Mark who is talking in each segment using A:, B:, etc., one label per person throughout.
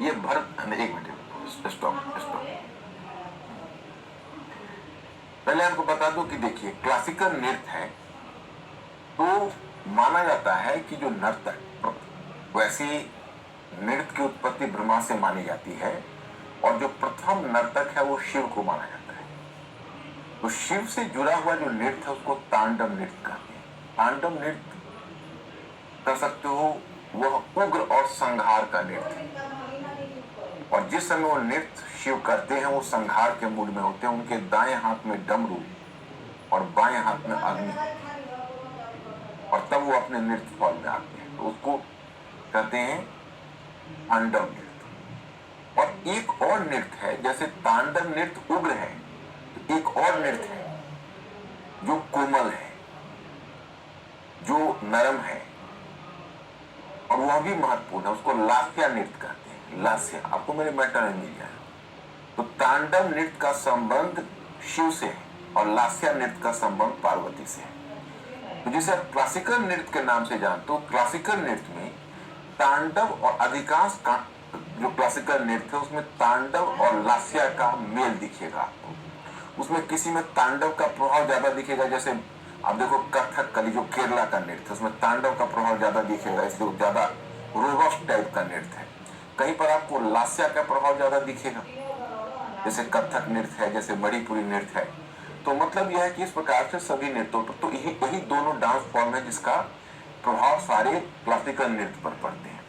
A: ये भरत, एक minute, stop stop. पहले आपको बता दूं कि देखिए, क्लासिकल नृत्य है तो माना जाता है कि जो नर्तक, वैसे नृत्य की उत्पत्ति ब्रह्मा से मानी जाती है, और जो प्रथम नर्तक है वो शिव को माना जाता है। तो शिव से जुड़ा हुआ जो नृत्य है उसको तांडव नृत्य कहते हैं। तांडव नृत्य कर सकते हो, वह उग्र और संहार का नृत्य है। और जिस समय वो नृत्य शिव करते हैं वो संहार के मूड में होते हैं। उनके दाएं हाथ में डमरू और बाएं हाथ में अग्नि, और तब वो अपने नृत्य फॉर्म में आते हैं, तो उसको कहते हैं तांडव नृत्य। और एक और नृत्य है, जैसे तांडव नृत्य उग्र है, तो एक और नृत्य है जो कोमल है, जो नरम है, और वह भी महत्वपूर्ण है, उसको लास्या नृत्य कहते हैं। लास्या आपको मेरे मैटर में मिल जाए। तो तांडव नृत्य का संबंध शिव से है और लास्या नृत्य का संबंध पार्वती से है। तो जिसे आप क्लासिकल नृत्य के नाम से जानते हो, क्लासिकल नृत्य में तांडव और अधिकांश का जो क्लासिकल नृत्य है उसमें तांडव और लास्या का मेल दिखेगा आपको। उसमें किसी में तांडव का प्रभाव ज्यादा दिखेगा, जैसे आप देखो कथकली जो केरला का नृत्य है उसमें तांडव का प्रभाव ज्यादा दिखेगा, इसलिए ज्यादा रोबस्ट टाइप का नृत्य है। कहीं पर आपको लास्या का प्रभाव ज्यादा दिखेगा, जैसे कथक नृत्य है, जैसे मणिपुरी नृत्य है। तो मतलब यह है कि इस प्रकार से सभी नृत्यों पर, तो यही दोनों डांस फॉर्म है जिसका प्रभाव सारे क्लासिकल नृत्य पर पड़ते हैं।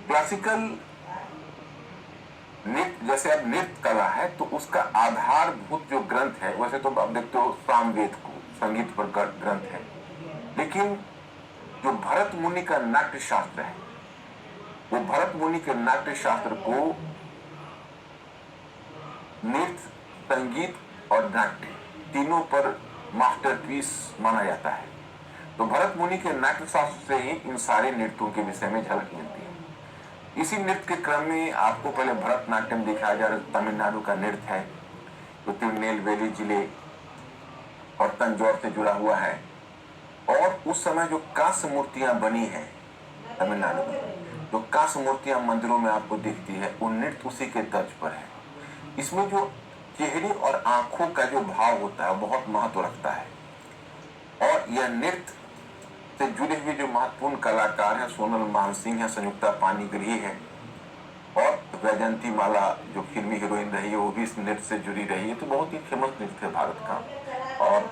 A: क्लासिकल नृत्य, जैसे अब नृत्य कला है तो उसका आधारभूत जो ग्रंथ है, वैसे तो आप देखते हो सामवेद को संगीत पर ग्रंथ है, लेकिन जो भरत मुनि का नाट्य शास्त्र है, वो भरत मुनि के नाट्य शास्त्र को नृत्य, संगीत और नाट्य तीनों पर मास्टरपीस माना जाता है। तो भरत मुनि के नाट्य शास्त्र से ही इन सारे नृत्यों के विषय में झलक मिलती है। इसी नृत्य के क्रम में आपको पहले भरतनाट्यम दिखाया जा रहा है, तमिलनाडु का नृत्य है जो तिरुनेलवेली जिले और तंजौर से जुड़ा हुआ है। और उस समय जो कांस्य मूर्तियां बनी है तमिलनाडु में, जो कांस्य मूर्तियां मंदिरों में आपको दिखती है, वो नृत्य उसी के तर्ज पर है। इसमें जो चेहरे और आंखों का जो भाव होता है बहुत महत्व रखता है। और यह नृत्य से जुड़े हुए जो महत्वपूर्ण कलाकार हैं, सोनल मानसिंह है, संयुक्ता पानीग्रही है, और वैजयंती माला जो फिल्मी हीरोइन रही है वो भी इस नृत्य से जुड़ी रही है। तो बहुत ही फेमस नृत्य है भारत का। और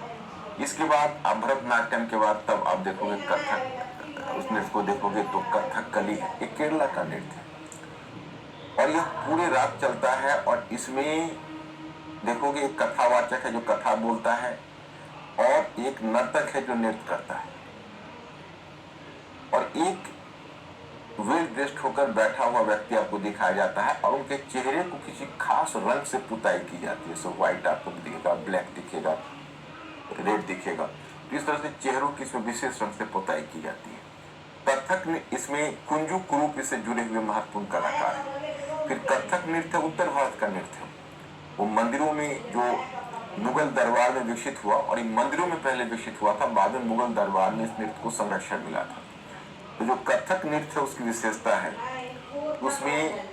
A: इसके बाद आप भरतनाट्यम के बाद तब आप देखोगे कथक, उस नृत्य को देखोगे तो कथकली है, एक केरला का नृत्य है, और यह पूरे रात चलता है। और इसमें देखोगे एक कथावाचक है जो कथा बोलता है, और एक नर्तक है जो नृत्य करता है, और एक वेल ड्रेस्ड होकर बैठा हुआ व्यक्ति आपको दिखाया जाता है, और उनके चेहरे को किसी खास रंग से पुताई की जाती है। सो व्हाइट आपको दिखेगा, ब्लैक दिखेगा, रेड दिखेगा, तो इस तरह से चेहरों की इसमें विशेष रंग से पुताई की जाती है। कथक में इसमें कुंजू कुरूप से जुड़े हुए महत्वपूर्ण कलाकार है। फिर कथक नृत्य उत्तर भारत का नृत्य है, वो मंदिरों में जो मुगल दरबार में विकसित हुआ, और इन मंदिरों में पहले विकसित हुआ था, बाद में मुगल दरबार में इस नृत्य को संरक्षण मिला था। तो जो कथक नृत्य है उसकी विशेषता है, उसमें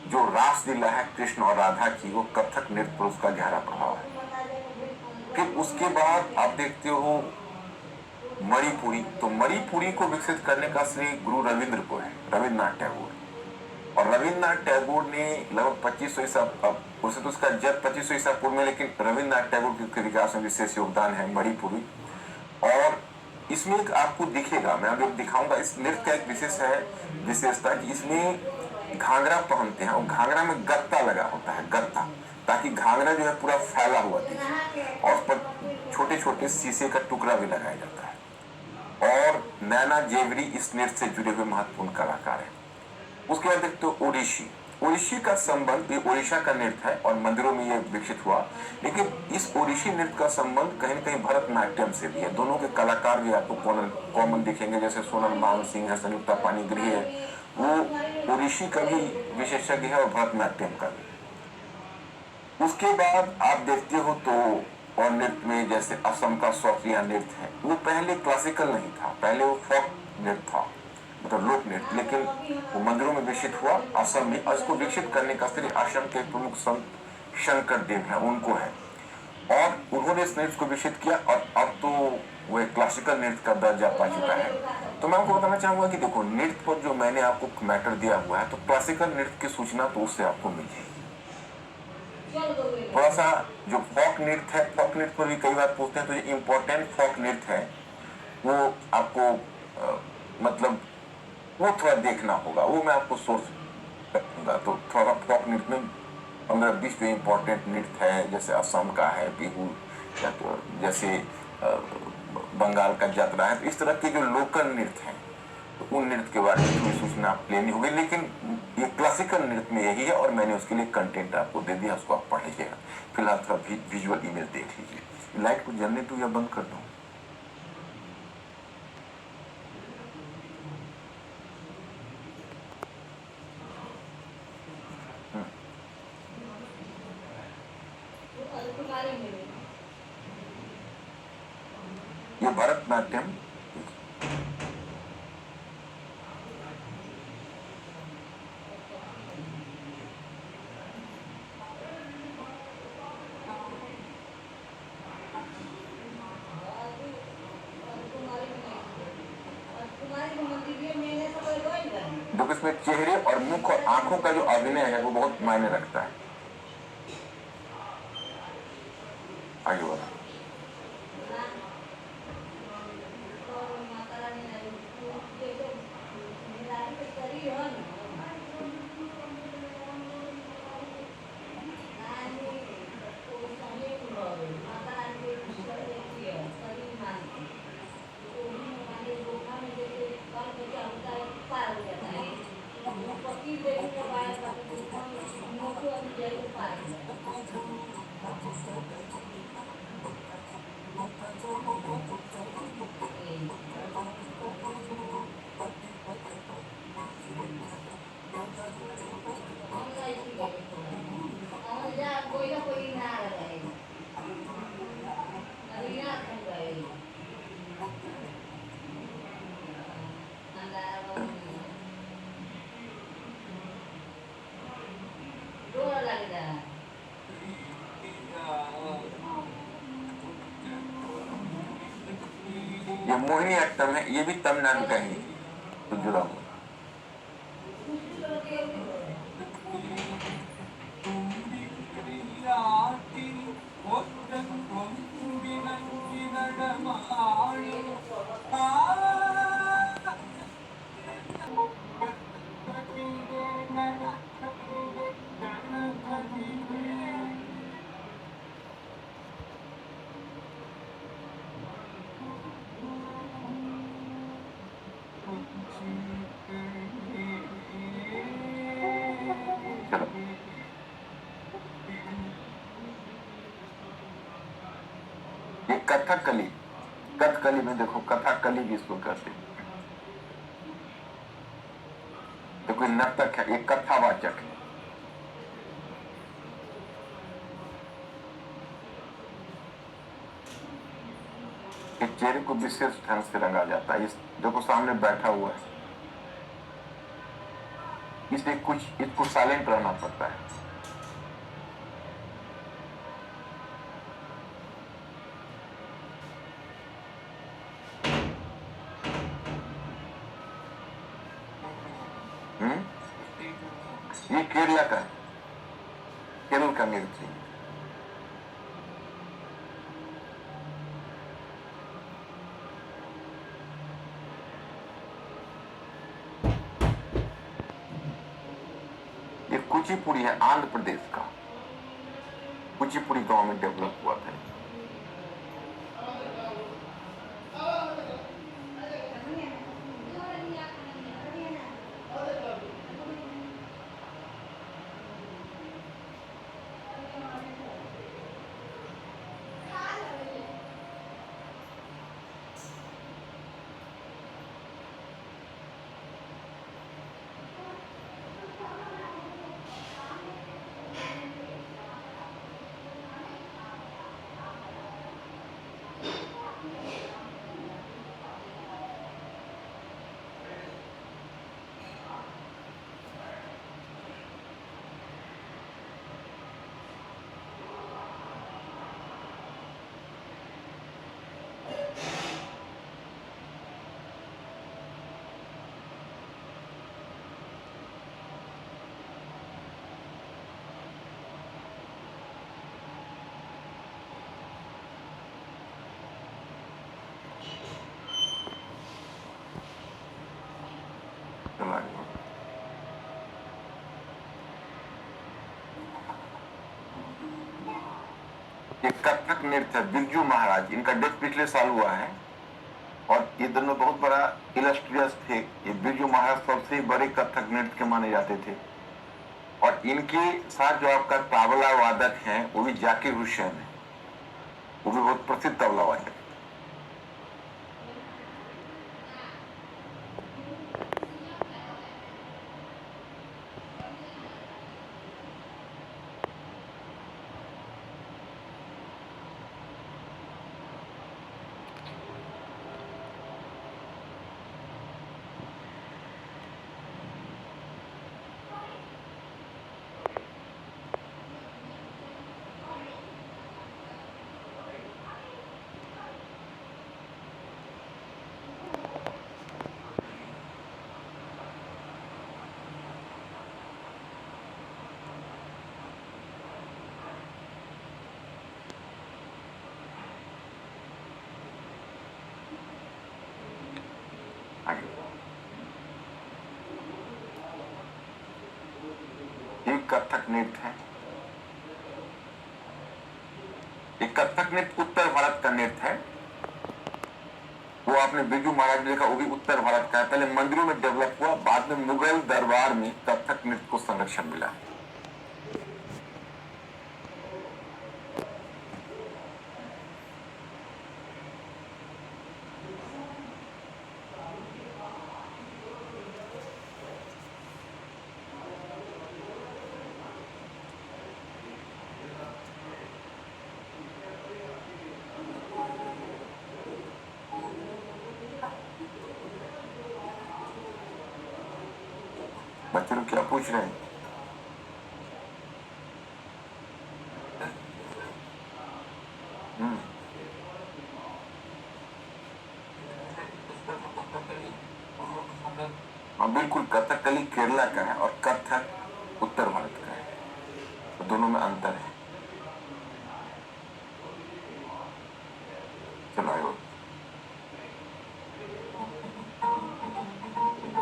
A: जो रासलीला है कृष्ण और राधा की, वो कथक नृत्य पर उसका गहरा प्रभाव है। फिर उसके बाद आप देखते हो मणिपुरी। तो मणिपुरी को विकसित करने का श्रेय गुरु रविंद्र को है, रविन्द्रनाथ टैगोर। और रविन्द्रनाथ टैगोर ने लगभग 2500 ईसा, उसे तो उसका जन्म 2500 ईसा पूर्व में, लेकिन रविन्द्रनाथ टैगोर के विकास में विशेष योगदान है मणिपुरी। और इसमें एक आपको दिखेगा, मैं अभी दिखाऊंगा, इस नृत्य का एक विशेष है विशेषता कि इसमें घाघरा पहनते हैं, और घाघरा में गत्ता लगा होता है, गत्ता, ताकि घाघरा जो है पूरा फैला हुआ दिखे, और उस पर छोटे छोटे शीशे का टुकड़ा भी लगाया जाता है। और नैना जेवरी इस नृत्य से जुड़े हुए महत्वपूर्ण कलाकार है। उसके बाद देखते हो ओडिशी। ओडिशी का संबंध, ये ओडिशा का नृत्य है और मंदिरों में ये विकसित हुआ, लेकिन इस ओडिशी नृत्य का संबंध कहीं न कहीं भरतनाट्यम से भी है। दोनों के कलाकार भी आपको कॉमन दिखेंगे, जैसे सोनल मानसिंह है, संयुक्ता पानीग्रही है, वो ओडिशी का भी विशेषज्ञ है और भरतनाट्यम का भी। उसके बाद आप देखते हो तो और नृत्य में जैसे असम का शौकिया नृत्य है, वो पहले क्लासिकल नहीं था, पहले वो फोक नृत्य था, मतलब लोक नृत्य, लेकिन वो मंदिरों में विकसित हुआ असम में, और इसको विकसित करने का श्री आश्रम के प्रमुख संत शंकर देव है, उनको है, और उन्होंने इस नृत्य को विकसित किया, और अब तो वो क्लासिकल नृत्य का दर्जा पा चुका है। तो मैं आपको बताना चाहूंगा कि देखो, नृत्य पर जो मैंने आपको मैटर दिया हुआ है, तो क्लासिकल नृत्य की सूचना तो उससे आपको मिल जाएगी। थोड़ा सा जो फोक नृत्य है, फोक नृत्य पर भी कई बार पूछते हैं, तो जो इम्पोर्टेंट फोक नृत्य है वो आपको मतलब वो थोड़ा देखना होगा, वो मैं आपको सोर्स दूंगा। तो थोड़ा फोक नृत्य में 15-20 जो इम्पोर्टेंट नृत्य है, जैसे असम का है बिहू, या तो जैसे बंगाल का यात्रा है, तो इस तरह के जो लोकल नृत्य हैं, तो उन नृत्य के बारे में थोड़ी सूचना आप लेनी होगी। लेकिन ये क्लासिकल नृत्य में यही है, और मैंने उसके लिए कंटेंट आपको दे दिया, उसको आप पढ़ लीजिएगा। फिलहाल थोड़ा विजुअल इमेज देख लीजिए। लाइट को जलने दूं या बंद कर दूं? ये भरतनाट्यम, देखो इसमें चेहरे और मुख और आंखों का जो अभिनय है वो बहुत मायने रखता है। आगे बढ़ो। ये मोहिनी अट्टम है, ये भी तमिलनाडु का ही तो जुड़ा हुआ। चलो, ये कथकली, कथकली में देखो, कथकली भी इसको कहते हैं। तो कोई नर्तक है, एक कथावाचक है। एक चेहरे को विशेष ढंग से रंगा जाता है। इस देखो सामने बैठा हुआ है, इसलिए कुछ इसको साइलेंट रहना पड़ता है। ये केरला का है, केरल का नृत्य। ये कुचिपुड़ी है, आंध्र प्रदेश का। कुचिपुड़ी गांव में डेवलप हुआ था। चलो आगे। ये कथक नृत्य है, बिरजू महाराज, इनका डेथ पिछले साल हुआ है और ये दोनों बहुत बड़ा इलस्ट्रियस थे। ये बिरजू महाराज सबसे बड़े कथक नृत्य के माने जाते थे और इनके साथ जो आपका तबला वादक हैं वो भी जाकिर हुसैन है, वो भी बहुत प्रसिद्ध तबला वादक। ये कथक नृत्य है। ये कथक नृत्य उत्तर भारत का नृत्य है। वो आपने बिरजू महाराज देखा, वो भी उत्तर भारत का है। पहले मंदिरों में डेवलप हुआ, बाद में मुगल दरबार में कथक नृत्य को संरक्षण मिला। बच्चे लोग क्या पूछ रहे हैं? हाँ बिल्कुल, कथकली केरला का है और कथक उत्तर भारत का है, तो दोनों में अंतर है। चलो आगे।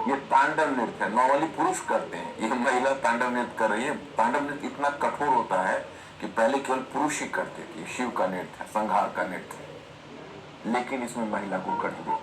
A: ये तांडव नृत्य है, नॉर्मली पुरुष करते हैं, ये महिला तांडव नृत्य कर रही है। तांडव नृत्य इतना कठोर होता है कि पहले केवल पुरुष ही करते थे, शिव का नृत्य है, संहार का नृत्य, लेकिन इसमें महिला को कर दिया।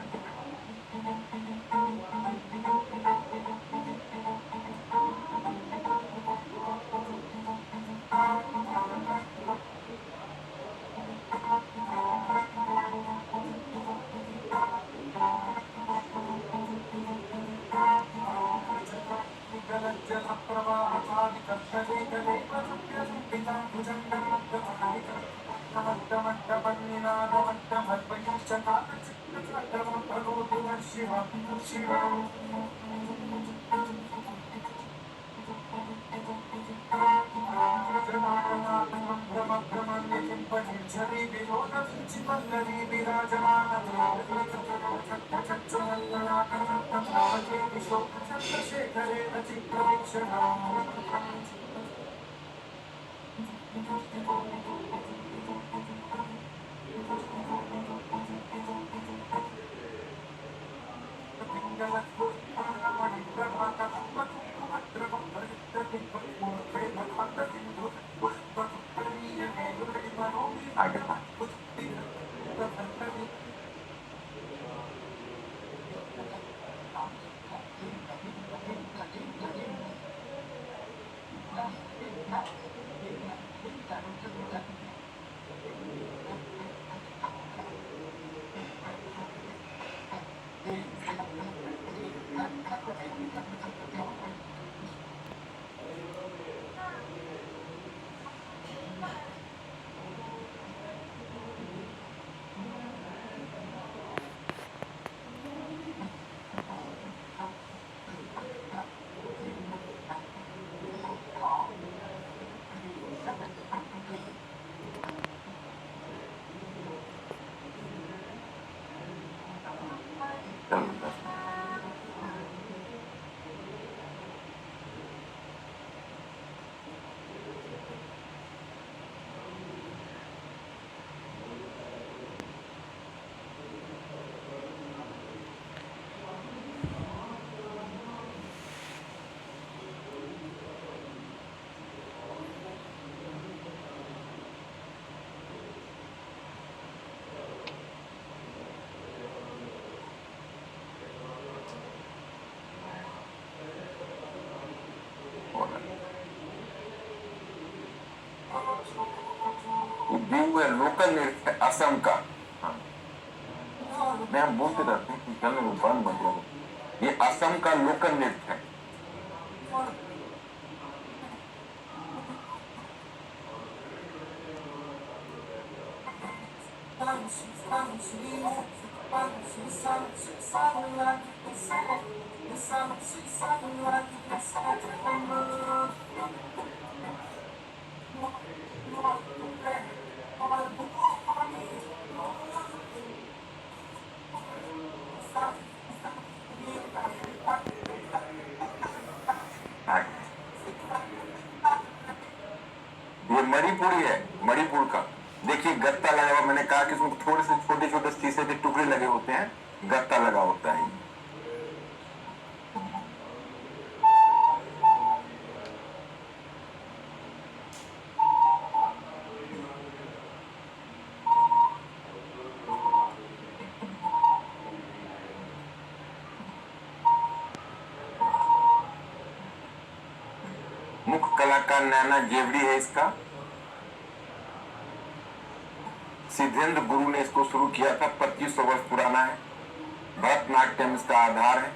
A: आगे बढ़। बिहू है लोकल नृत्य असम का। हाँ, मैं हम बोलते रहते हैं कि चलो बंद मत करो। ये असम का लोकल नृत्य है। हाँ, ये मणिपुरी है, मणिपुर का। देखिए गत्ता लगा हुआ, मैंने कहा कि इसमें थोड़े से छोटे छोटे शीशे के टुकड़े लगे होते हैं, गत्ता लगा होता है। मुख्य कलाकार नैना जेवड़ी है इसका। सिद्धेंद्र गुरु ने इसको शुरू किया था, 2500 वर्ष पुराना है। भरतनाट्यम इसका आधार है।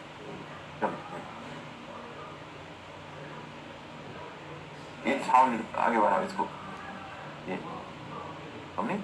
A: ये छाव आगे बढ़ाओ इसको। ये हमने